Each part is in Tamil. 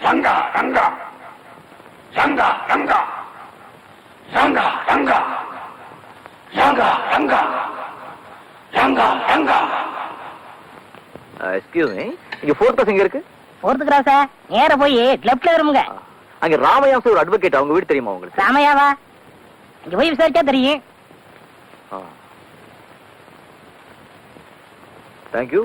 ரங்கா ரங்கா ரங்கா ரங்கா ரங்கா ரங்கா ரங்கா ரங்கா ரங்கா ரங்கா. எக்ஸ்கியூஸ் மீ, இங்க ஃபோர்த் கிளாஸ் எங்க இருக்கு? ஃபோர்த் கிளாஸா? நேர போய் லெஃப்ட்ல வருமுங்க. அங்க ராமையா ஒரு அட்வொகேட், அவங்க வீடு தெரியுமா உங்களுக்கு? ராமையாவா? இங்க போய் விசாரிச்சா தெரியும். தேங்க்யூ.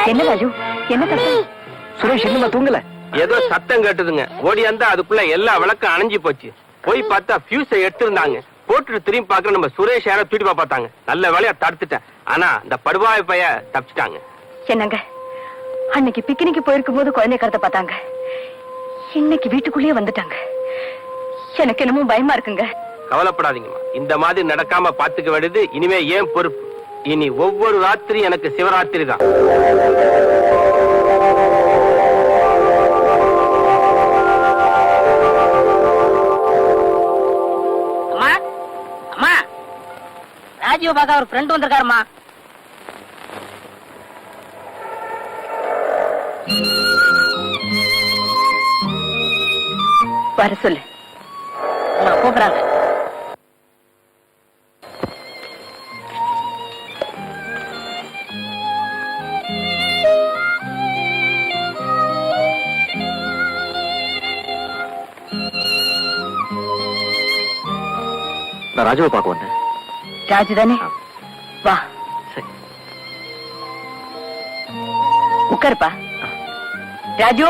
என்ன ராஜு, என்ன கஷ்டம்? சுரேஷ் இன்னும் தூங்கல? ஏதோ சத்தம் கேட்டுதுங்க, ஓடி வந்தா அதுக்குள்ள எல்லா விளக்கும் அணைஞ்சு போச்சு. போய் பார்த்தா ஃபியூஸை எடுத்திருந்தாங்க. போட்டுட்டு திரும்பி பாக்குற நம்ம சுரேஷ் யாரோ தூட்டி பார்த்தாங்க. நல்ல வேலையா தடுத்துட்டேன். ஆனா இந்த படுவாய் பைய தப்பிச்சிட்டாங்க. என்னங்க, அன்னைக்கு பிக்னிக்கு போயிருக்கும் போது குழந்தை கடத்த பார்த்தாங்க, இன்னைக்கு வீட்டுக்குள்ளேயே வந்துட்டாங்க. எனக்கு என்னமோ பயமா இருக்குங்க. கவலைப்படாதீங்கம்மா, இந்த மாதிரி நடக்காம பாத்துக்க வேண்டியது இனிமே ஏன் பொறுப்பு. இனி ஒவ்வொரு ராத்திரி எனக்கு சிவராத்திரி தான். அம்மா அம்மா, ராஜீவ பார்க்க ஒரு ஃப்ரெண்ட் வந்திருக்காருமா. வர சொல்லு, கூப்பிடுறாங்க. நான் ராஜுவை பார்க்க வந்தேன். ராஜு தானே? வா உட்காருப்பா. ராஜு,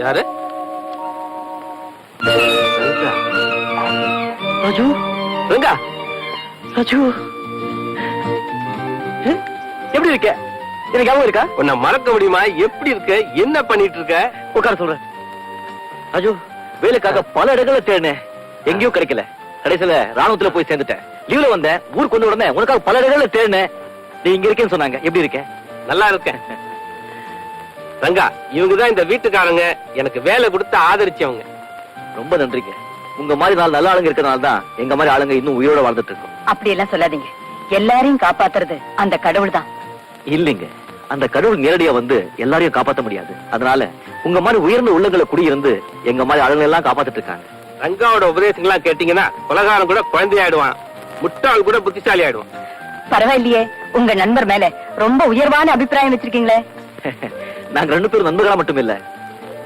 யாரு? ராஜு, ரங்கா, ராஜு எப்படி இருக்க? எனக்கு ஞாபகம் இருக்கா? உன்னை மறக்க முடியுமா? எப்படி இருக்க? என்ன பண்ணிட்டு இருக்க? உட்கார சொல்றேன். ராஜு, வேலைக்காக பல இடங்கள்ல தேடினேன், எங்கேயும் கிடைக்கல. கடைசியில ராணுவத்துல போய் சேர்ந்துட்டேன். லீவ்ல வந்தேன், ஊருக்கு வந்து உடனே உனக்காக பல இடங்கள்ல தேடினேன். நீ இங்க இருக்கேன்னு சொன்னாங்க. எப்படி இருக்க? நல்லா இருக்கேன். ரங்கா, இவங்கதான் இந்த வீட்டுக்காரங்க, எனக்கு வேலை கொடுத்து ஆதரிச்சவங்க. ரொம்ப நன்றிங்க. உங்க மாதிரி நல்ல ஆளுங்க இருக்கிறதுனால தான் எங்க மாதிரி ஆளுங்க இன்னும் உயிரோட வாழ்ந்துட்டு இருக்கோம். அப்படி எல்லாம் சொல்லாதீங்க. எல்லாரையும் காப்பாத்துறது அந்த கடவுள் தான். இல்லைங்க, அந்த கடவுள் நேரடியா வந்து எல்லாரையும் காப்பாற்ற முடியாது. அதனால உங்க மாதிரி உயர்ந்த உள்ளங்களை குடியிருந்து எங்க மாதிரி ஆளுங்க எல்லாம் காப்பாத்திட்டு இருக்காங்க. ரங்காவோட உபதேசங்கள்லாம் கேட்டீங்கன்னா உலகாரம் கூட குழந்தையாயிடுவான், முட்டாள் கூட புத்திசாலி ஆயிடுவான். பரவாயில்லையே, உங்க நண்பர் மேல ரொம்ப உயர்வான அபிப்பிராயம் வச்சிருக்கீங்களே. நாங்க 2 பேரும் நண்பர்களா மட்டும் இல்ல,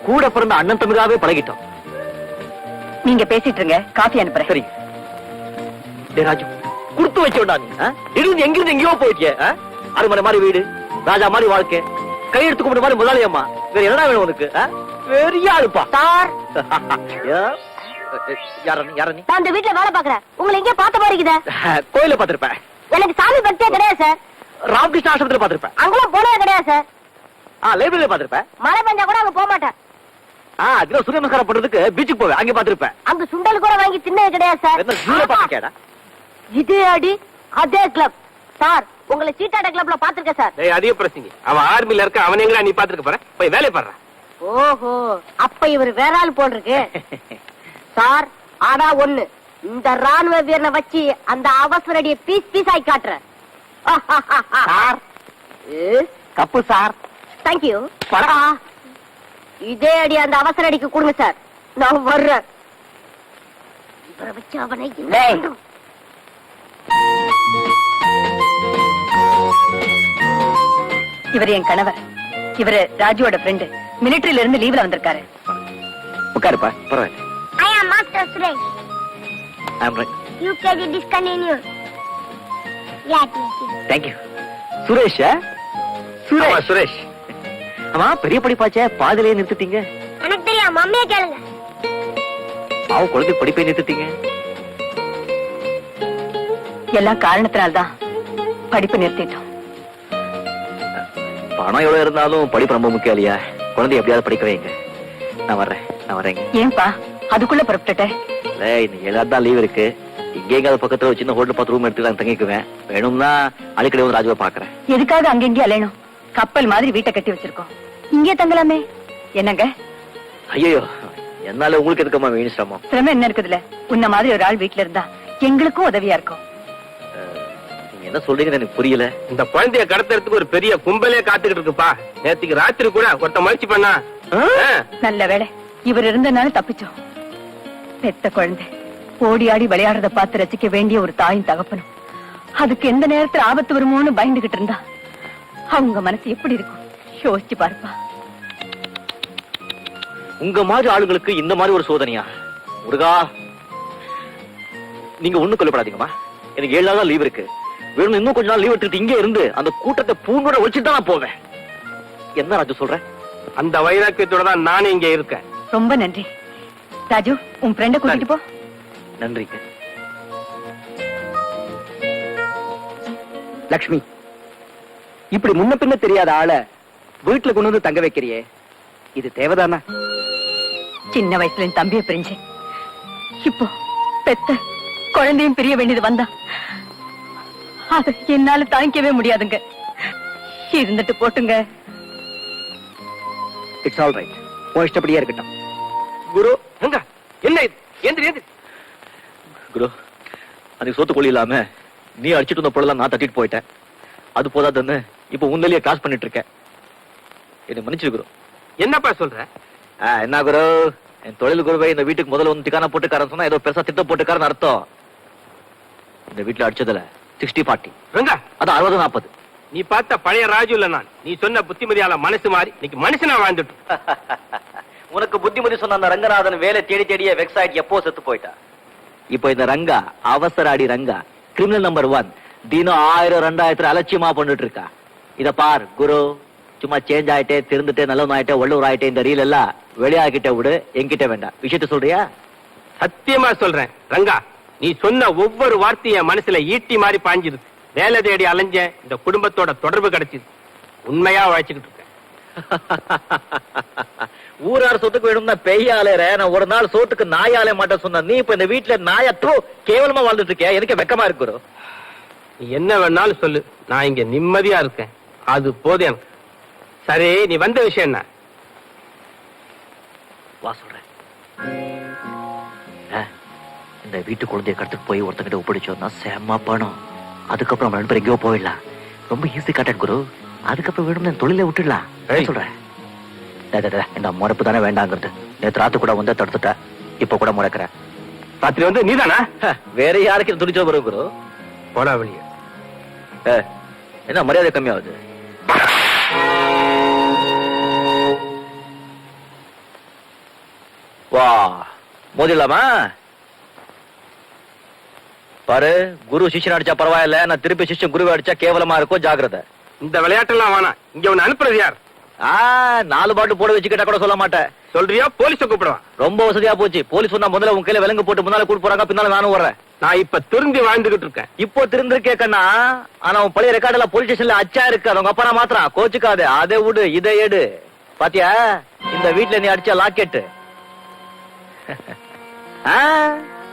கூட பிறந்த அண்ணன் தம்பிகளாவே பழகிட்டோம். நீங்க பேசிட்டு இருங்க, காஃபி அனுப்புறேன். சரி. டேய் ராஜு, குடுத்து வச்சோடா நீ. இருந்து எங்கிருந்து எங்கேயோ போயிட்டியே. அருமனை மாதிரி வீடு, ராஜா மாதிரி வாழ்க்கை, கையெடுத்து கும்பிட்ட மாதிரி முதலாளி அம்மா. வேற என்ன வேணும் உனக்கு? பெரிய ஆளுப்பா. சார், யார நீ? நான் இந்த வீட்டுல வேலை பாக்குறேன். உங்களை எங்கேயோ பார்த்த மாதிரி இருக்குதே. கோயில பாத்திருப்பேன். எனக்கு சாமி பக்தியே கிடையாது சார். ராமகிருஷ்ண ஆசிரமத்துல பாத்திருப்பேன். அங்கெல்லாம் போனதே கிடையாது சார். லைப்ரரியில பாத்திருப்பேன். மழை பெஞ்சா கூட அங்க போக மாட்டேன். அதுல சூரிய நமஸ்காரம் பண்றதுக்கு பீச்சுக்கு போவேன், அங்க பாத்திருப்பேன். அங்க சுண்டல் கூட வாங்கி தின்னது கிடையாது சார். என்ன ஜூல பாத்திருக்கேடா? இதே அடி அதே கிளப் சார். உங்களை சீட்டாட கிளப்ல பாத்துருக்கேன் சார். டேய் அதிக பிரச்சனை, அவன் ஆர்மில இருக்க, அவன் எங்கடா நீ பாத்துக்க போற? போய் வேலைய பாரு. ஓஹோ, அப்ப இவர் வேற ஆள் போல் இருக்கு சார். ஆனா ஒண்ணு, இந்த ராணுவ வீரனை வச்சு அந்த அவசர அடியை பீஸ் பீஸ் ஆகி காட்டுறேன் சார். தப்பு சார். தேங்க்யூ. இதே அடி அந்த அவசர அடிக்கு கொடுங்க சார். நான் வர்றேன். இவரை வச்சு அவனை இவர் என் கணவர். இவரு ராஜுவோட ஃப்ரெண்டு. மிலிட்டரியில இருந்து லீவ்ல வந்திருக்காரு. உட்காருப்பா, பரவாயில்ல. I am Master Suresh. I'm right. UKG discontinued. Yes. Thank you. Suresh. ஆமா, சுரேஷ். ஆமா, பெரிய படிப்பாச்சே, பாதியிலே நிறுத்திட்டீங்க. எனக்கு தெரியும், மம்மியை கேளுங்க. குழந்தை படிப்பை நிறுத்திட்டீங்க. எல்லாம் காரணத்தினால்தான் படிப்பு நிறுத்திட்டோம். பணம் எவ்வளவு இருந்தாலும் படிப்பு ரொம்ப முக்கியம் இல்லையா? குழந்தை எப்படியாவது படிக்க வைங்க. நான் வரேங்க. ஏன்பா அதுக்குள்ள புறப்பட்டுட்டேன்? எல்லாரும் லீவ் இருக்கு. இங்கே எங்காவது பக்கத்துல ஒரு சின்ன ஹோட்டல் பார்த்து ரூம் எடுத்து தங்கிக்குவேன். வேணும்னா அடிக்கடி வந்து ராஜுவை பாக்குறேன். எதுக்காக அங்கெங்கே அலையணும்? கப்பல் மாதிரி வீட்டை கட்டி வச்சிருக்கோம், இங்கே தங்கலாமே. என்னங்க? ஐயோ, என்னால உங்களுக்கு எதுக்கம்மா வீண் சிரமம்? சிரமம் என்ன இருக்குதுல? உன்ன மாதிரி ஒரு ஆள் வீட்டுல இருந்தா எங்களுக்கும் உதவியா இருக்கும். நீங்க என்ன சொல்றீங்கன்னு எனக்கு புரியல. இந்த குழந்தைய கடத்துறதுக்கு ஒரு பெரிய கும்பலே காத்துக்கிட்டு இருக்குப்பா. நேத்துக்கு ராத்திரி கூட ஒருத்த முயற்சி பண்ணா. நல்ல வேளை இவர் இருந்தனால தப்பிச்சோம். பெத்த குழந்தை ஓடி ஆடி விளையாடுறத பார்த்து ரசிக்க வேண்டிய ஒரு தாயும் தகப்பனும் அதுக்கு எந்த நேரத்துல ஆபத்து வருமோன்னு பயந்துகிட்டு இருந்தா அவங்க மனசு எப்படி இருக்கும் யோசிச்சு பாருப்பா. உங்க மாதிரி ஆளுங்களுக்கு இந்த மாதிரி ஒரு சோதனையா? முருகா, நீங்க ஒண்ணும் கொல்லப்படாதீங்கம்மா. எனக்கு 7 நாள் தான் லீவ் இருக்கு. வேணும் இன்னும் கொஞ்ச நாள் லீவ் எடுத்துட்டு இங்கே இருந்து அந்த கூட்டத்தை பூண்டோட ஒழிச்சுட்டு தான் நான் போவேன். என்ன ராஜு சொல்ற? அந்த வைராக்கியத்தோட தான் நானே இங்க இருக்கேன். ரொம்ப நன்றி ராஜு. உன் ஃப்ரெண்ட கூட்டிட்டு போ. நன்றிங்க. லக்ஷ்மி, இப்படி முன்ன பின்ன தெரியாத ஆள வீட்டுல கொண்டு வந்து தங்க வைக்கிறியே, இது தேவைதானா? சின்ன வயசுல என் தம்பியை பிரிஞ்சு இப்போ பெத்த குழந்தையும் பிரிய வேண்டியது வந்தா அது என்னால தாங்கிக்கவே முடியாதுங்க. இருந்துட்டு போட்டுங்க. It's all right. உன் இஷ்டப்படியே இருக்கட்டும். குரு, எங்க என்ன இது? எந்திரி. குரு, அதுக்கு சோத்து கொள்ளி இல்லாம நீ அடிச்சிட்டு வந்த பொருளெல்லாம் நான் தட்டிட்டு போயிட்டேன். அது போதாதுன்னு இப்ப உன்னிலேயே காசு பண்ணிட்டு இருக்கேன். என்னை மன்னிச்சிரு குரு. என்னப்பா சொல்ற? என்ன குரு, என் தொழில் குருவை இந்த வீட்டுக்கு முதல்ல வந்து டிக்கான போட்டுக்காரன் சொன்னா ஏதோ பெருசா திட்டம் போட்டுக்காரன்னு அர்த்தம். இந்த வீட்டுல அடிச்சதுல 60-40. ரங்கா, அது 60-40. நீ பார்த்த பழைய ராஜு இல்ல நான். நீ சொன்ன புத்திமதியால மனசு மாறி இன்னைக்கு மனுஷனா வாழ்ந்துட்டு. உனக்கு புத்திமதி சொன்ன அந்த ரங்கநாதன் வேலை தேடி தேடியே வெக்ஸ் ஆயிட்டு எப்போ செத்து போயிட்டா. இப்போ இந்த ரங்கா, அவசர அடி ரங்கா, கிரிமினல் நம்பர் 1, தினம் 1000-2000 அலட்சியமா பண்ணிட்டு இருக்கா. இத பார் குரு, சும்மா சேஞ்ச் ஆயிட்டே, திருந்துட்டே, நல்லவன் ஆயிட்டே, வள்ளுவர் ஆயிட்டே, இந்த ரீல் எல்லாம் வெளியாகிட்ட விடு, என்கிட்ட வேண்டாம். விஷயத்த சொல்றியா? சத்தியமா சொல்றேன் ரங்கா, நீ சொன்ன ஒவ்வொரு வார்த்தையும் மனசுல ஈட்டி மாதிரி பாஞ்சிருக்கு. வேலை தேடி அலைஞ்சேன், இந்த குடும்பத்தோட தொடர்பு கிடைச்சிது. உண்மையா உழைச்சுக்கிட்டு இருக்கேன். ஊரார் சொத்துக்கு வேணும்னா பெய்யாலேற, நான் ஒரு நாள் சோத்துக்கு நாயாலே மாட்டேன் சொன்ன நீ இப்ப இந்த வீட்டுல நாயத்தோ கேவலமா வாழ்ந்துட்டு இருக்க. எனக்கு வெக்கமா இருக்கு. நீ என்ன வேணாலும் சொல்லு, நான் இங்க நிம்மதியா இருக்கேன். அது போதும் எனக்கு. சரி, நீ வந்த விஷயம் என்ன? வா சொல்றேன். இந்த வீட்டு குழந்தைய கடத்துட்டு போய் ஒருத்தங்கிட்ட ஒப்படைச்சோம்னா செம்ம பணம். அதுக்கப்புறம் நம்ம 2 பேரும் எங்கேயோ போயிடலாம். ரொம்ப ஈஸி காட்டாட் குரு. அதுக்கப்புறம் வேணும் தொழிலை விட்டுடலாம். சொல்றேன். இந்த முறைப்பு தானே வேண்டாங்கிறது. நேற்று ராத்து கூட வந்து தடுத்துட்ட. இப்ப கூட முடக்கிற. ராத்திரி வந்து நீதானா? வேற யாருக்கு துடிச்சோ வரும் குரு. போடா வெளிய. என்ன மரியாதை கம்மியாகுது? வா மோதிடலாமா? பாரு, குரு சிஷ்யன் அடிச்சா பரவாயில்ல, நான் திருப்பி சிஷ்யன் குருவை அடிச்சா கேவலமா இருக்கும், ஜாக்கிரதை. இந்த விளையாட்டெல்லாம் வேணாம். இங்க உன்னை அனுப்புறது யார்? 4 பாட்டு போட வச்சுக்கிட்டா கூட சொல்ல மாட்டேன். சொல்றியா? போலீஸ கூப்பிடுவான். ரொம்ப வசதியா போச்சு. போலீஸ் சொன்னா முதல்ல உன் கையில விலங்கு போட்டு முன்னால கூட்டு போறாங்க, பின்னால நானும் வர்றேன். நான் இப்ப திருந்தி வாழ்ந்துகிட்டு இருக்கேன். இப்போ திருந்திருக்கே கண்ணா. ஆனா உன் பழைய ரெக்கார்ட் எல்லாம் போலீஸ் ஸ்டேஷன்ல அச்சா இருக்கு. அவங்க அப்பா நான் மாத்திரம் கோச்சுக்காது. அதை விடு, இதை எடு. பாத்தியா, இந்த வீட்டுல நீ அடிச்ச லாக்கெட்டு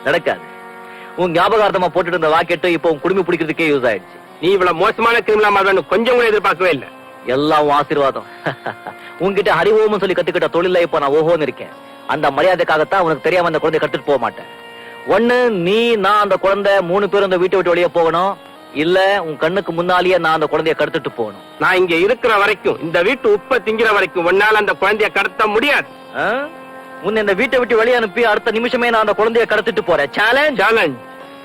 நடக்காது. உன் ஞாபகார்த்தமா போட்டுட்டு இருந்த லாக்கெட்டு இப்போ உன் குடும்பம் பிடிக்கிறதுக்கே யூஸ் ஆயிடுச்சு. நீ இவ்வளவு மோசமான கிரிமினலா மாறணும் கொஞ்சம் கூட எதிர்பார்க்கவே இல்லை. எல்லாம் உன் ஆசீர்வாதம். உன்கிட்ட ஹரிஓம்னு சொல்லி கத்துக்கிட்ட தொழில இப்ப நான் ஓஹோன்னு இருக்கேன். அந்த மரியாதைக்காகத்தான் உனக்கு தெரியாம அந்த குழந்தைய கத்துட்டு போக மாட்டேன். ஒண்ணு நீ, நான், அந்த குழந்தை 3 பேரும் அந்த வீட்டை விட்டு வெளியே போகணும். இல்ல உன் கண்ணுக்கு முன்னாலேயே நான் அந்த குழந்தைய கடத்திட்டு போகணும். நான் இங்க இருக்கிற வரைக்கும், இந்த வீட்டு உப்ப திங்கிற வரைக்கும் உன்னால அந்த குழந்தைய கடத்த முடியாது. உன்னை இந்த வீட்டை விட்டு வெளியே அனுப்பி அடுத்த நிமிஷமே நான் அந்த குழந்தைய கடத்திட்டு போறேன். சேலஞ்ச்.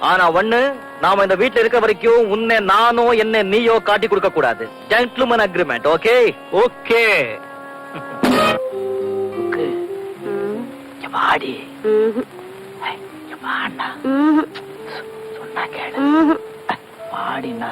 ஆனா ஒண்ணு, நாம இந்த வீட்டுல இருக்க வரைக்கும் உன்னை நானோ என்ன நீயோ காட்டி கொடுக்க கூடாது. Gentleman agreement. ஓகே? ஓகே. வாடி வாடா சொன்னா கேளு. வாடினா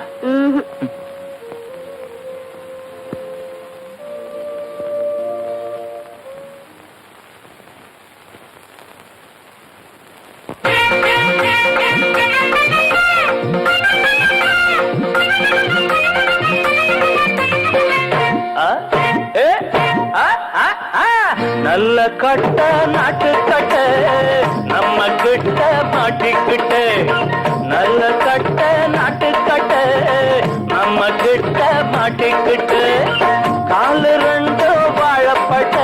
நல்ல கட்ட நாட்டு கட்ட நம்ம கிட்ட மாட்டிக்கிட்ட. நல்ல கட்ட நாட்டு கட்ட நம்ம கிட்ட மாட்டிக்கிட்ட. காலு 2 வாழப்பட்ட,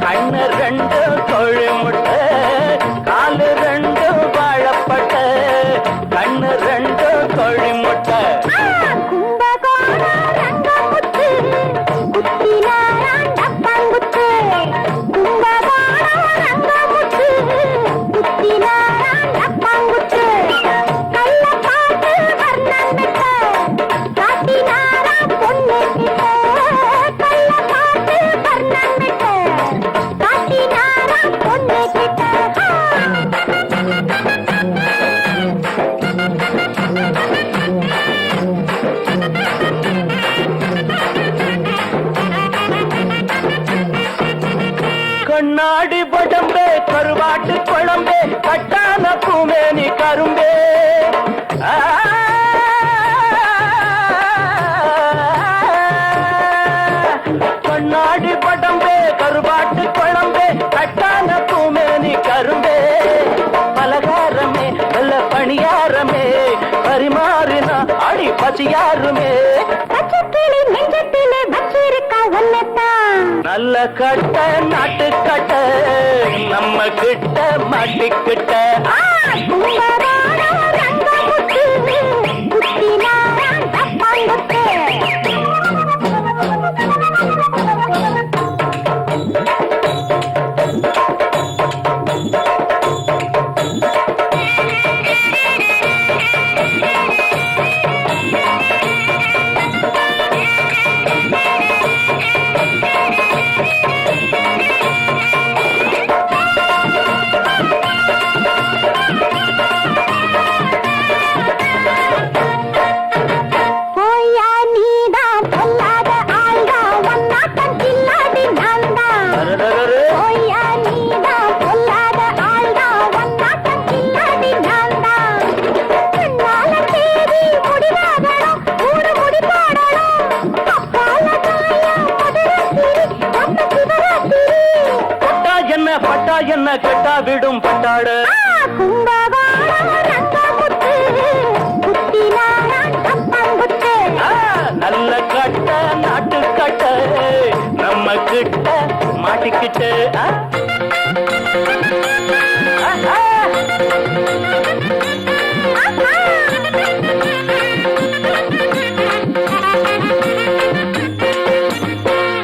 கண்ணு 2 தொழில்முட்ட. காலு 2 வாழப்பட்ட, கண்ணு 2 தொழில்முட்ட. கண்ணாடி படம்பே, கருவாட்டு குழம்பே, கட்டான பூமேனி கரும்பே. கண்ணாடி படம்பே, கருவாட்டு குழம்பே, கட்டான பூமேனி கரும்பே. பலகாரமே நல்ல பணியாரமே, பரிமாறினா அடி பசியாருமே. நல்ல கட்ட நாட்டு கட்ட நம்ம கிட்ட மாட்டிக்கிட்ட. பட்டா என்ன கெட்டா விடும் பட்டாடு. நல்ல கட்ட நாட்டு கட்ட நம்ம கிட்ட மாட்டிக்கிட்டு.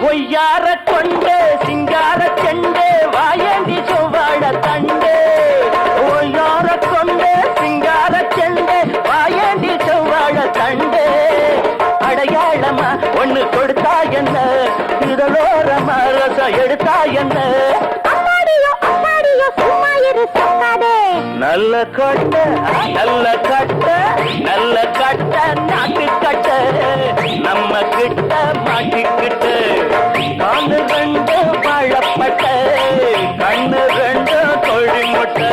ஒய்யார கொண்டு சிங்கார செண்டு வாயந்தி சுவாழ தண்டு. ஓரமா ரசம் எடுத்தா என்ன அம்மாடியோ அம்மாடியோ சும்மா இரு சொல்லாதே. நல்ல கட்ட நல்ல கட்ட நல்ல கட்ட நாட்டு கட்ட நம்ம கிட்ட மாட்டிக்கிட்ட காலு ரெண்டு வாழப்பட்ட கண்ணு ரெண்டு தொழி முட்டை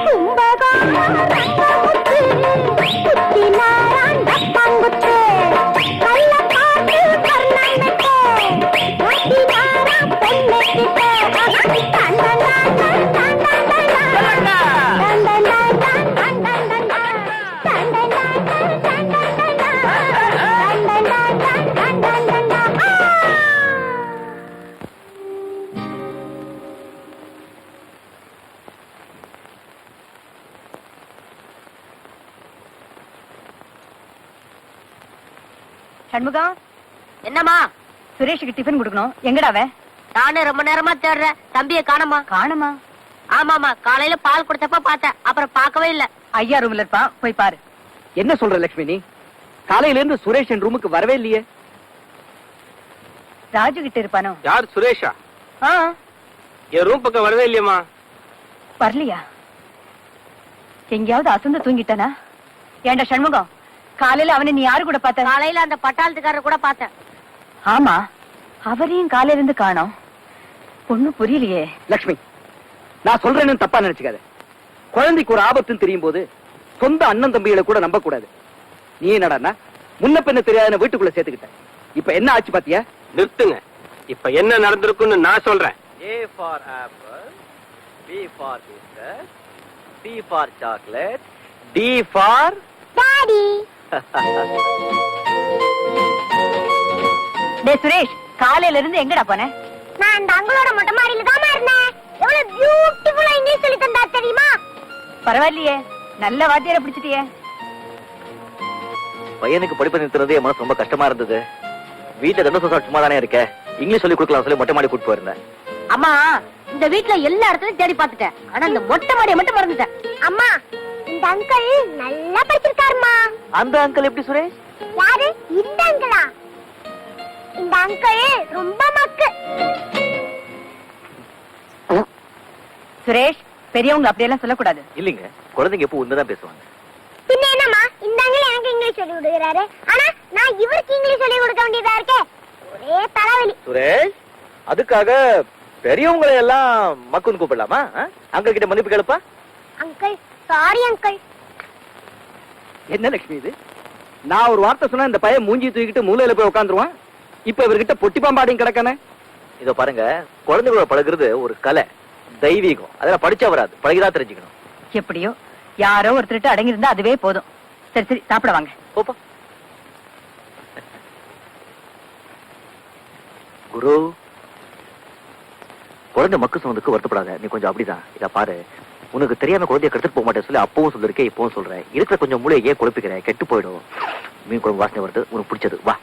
கும்பகோணம் ரங்கமுத்து, குத்தினாரான் டப்பாங்குத்து, கள்ளக்காட்டு கர்ணனுக்கு, மாட்டினாராம் பொண்ணுக்கிட்ட. சண்முகம், என்னம்மா? சுரேஷுக்கு டிஃபன் கொடுக்கணும். எங்கடா அவன்? நானும் ரொம்ப நேரமா தேடுறேன், தம்பியை காணோமா? காணுமா? ஆமாமா, காலையில பால் கொடுத்தப்ப பார்த்தேன், அப்புறம் பார்க்கவே இல்ல. ஐயா ரூம்ல இருப்பான், போய் பாரு. என்ன சொல்ற லட்சுமி நீ? காலையில இருந்து சுரேஷ் என் ரூமுக்கு வரவே இல்லையே. ராஜு கிட்ட இருப்பானோ? யார் சுரேஷா? ஆ, என் ரூம் பக்கம் வரவே இல்லையம்மா. வரலையா? எங்கேயாவது அசந்து தூங்கிட்டானா? ஏண்டா சண்முகம், காலையில அவனை நீ யாரு கூட பார்த்த? காலையில அந்த பட்டாளத்துக்காரர் கூட பார்த்தேன். ஆமா, அவரையும் காலையில இருந்து காணோம். ஒண்ணு புரியலையே. லட்சுமி, நான் சொல்றேன்னு தப்பா நினைச்சுக்காத. குழந்தைக்கு ஒரு ஆபத்துன்னு தெரியும் போது சொந்த அண்ணன் தம்பிகளை கூட நம்ப கூடாது. நீ என்னடா முன்ன பின்ன தெரியாத வீட்டுக்குள்ள சேர்த்துக்கிட்ட. இப்ப என்ன ஆச்சு பாத்தியா? நிறுத்துங்க. இப்ப என்ன நடந்திருக்குன்னு நான் சொல்றேன். A for apple, B for biscuit, C for chocolate, D for daddy, டே சுரேஷ், காலையில இருந்து எங்கடா போன? நான் அந்த அங்களோட மொட்டை மாடியில தான் இருந்தேன். எவ்வளவு பியூட்டிஃபுல்லா இங்கிலீஷ் சொல்லி தந்தா தெரியுமா? பரவாயில்லையே, நல்ல வாத்தியார பிடிச்சிட்டியே. பையனுக்கு படிப்பு நிறுத்துறது என் மனசு ரொம்ப கஷ்டமா இருந்தது. வீட்டுல ரெண்டு வருஷம் சும்மா தானே இருக்க, இங்கிலீஷ் சொல்லி கொடுக்கலாம் சொல்லி மொட்டை மாடி கூட்டு போயிருந்தேன். அம்மா, இந்த வீட்ல எல்லா இடத்துலயும் தேடி பார்த்துட்டேன், ஆனா இந்த மொட்டை மாடியை மட்டும் மறந்துட்டேன். அம்மா, இந்த அங்கிள் நல்லா படிச்சிருக்காருமா. அந்த அங்கிள் எப்படி சுரேஷ்? யாரு இந்த அங்கிளா? இந்த அங்கிள் ரொம்ப மக்கு. சுரேஷ், பெரியவங்க அப்படியெல்லாம் சொல்லக்கூடாது. இல்லைங்க, குழந்தைங்க எப்போ உண்மைதான் பேசுவாங்க. பின்ன என்னம்மா, இந்த அங்கிள் எனக்கு இங்கிலீஷ் சொல்லி கொடுக்குறாரு, ஆனா நான் இவருக்கு இங்கிலீஷ் சொல்லி கொடுக்க வேண்டியதா இருக்கே. ஒரே தலைவலி. சுரேஷ், அதுக்காக பெரியவங்களை எல்லாம் மக்குன்னு கூப்பிடலாமா? அங்கிள் கிட்ட மன்னிப்பு கேளுப்பா. Uncle, sorry uncle. என்ன லட்சுமி இது? நான் ஒரு வார்த்தை சொன்னா இந்த பையன் மூஞ்சி தூக்கிட்டு மூலையில போய் உட்காந்துருவான். இப்ப இவர்கிட்ட பொட்டி பாம்பாடியும் கிடக்கானே. இதோ பாருங்க, குழந்தைகளோட பழகுறது ஒரு கலை, தெய்வீகம். அதெல்லாம் படிச்சா வராது, பழகிதான் தெரிஞ்சுக்கணும். எப்படியோ யாரோ ஒருத்தர்கிட்ட அடங்கி இருந்தா அதுவே போதும். சரி சரி, சாப்பிட வாங்க. போப்பா. குரு, குழந்தை மக்கு சொன்னதுக்கு வருத்தப்படாத. நீ கொஞ்சம் அப்படிதான். இத பாரு, உனக்கு தெரியாம குழந்தைய கெடுத்துட்டு போக மாட்டேன் சொல்லி அப்பவும் சொல்லிருக்கேன், இப்பவும் சொல்றேன். இருக்கிற கொஞ்சம் மூளையை ஏன் குழப்பிக்கிறேன், கெட்டு போயிடும். மீன் குழம்பு வாசனை வருது, உனக்கு பிடிச்சது. வா.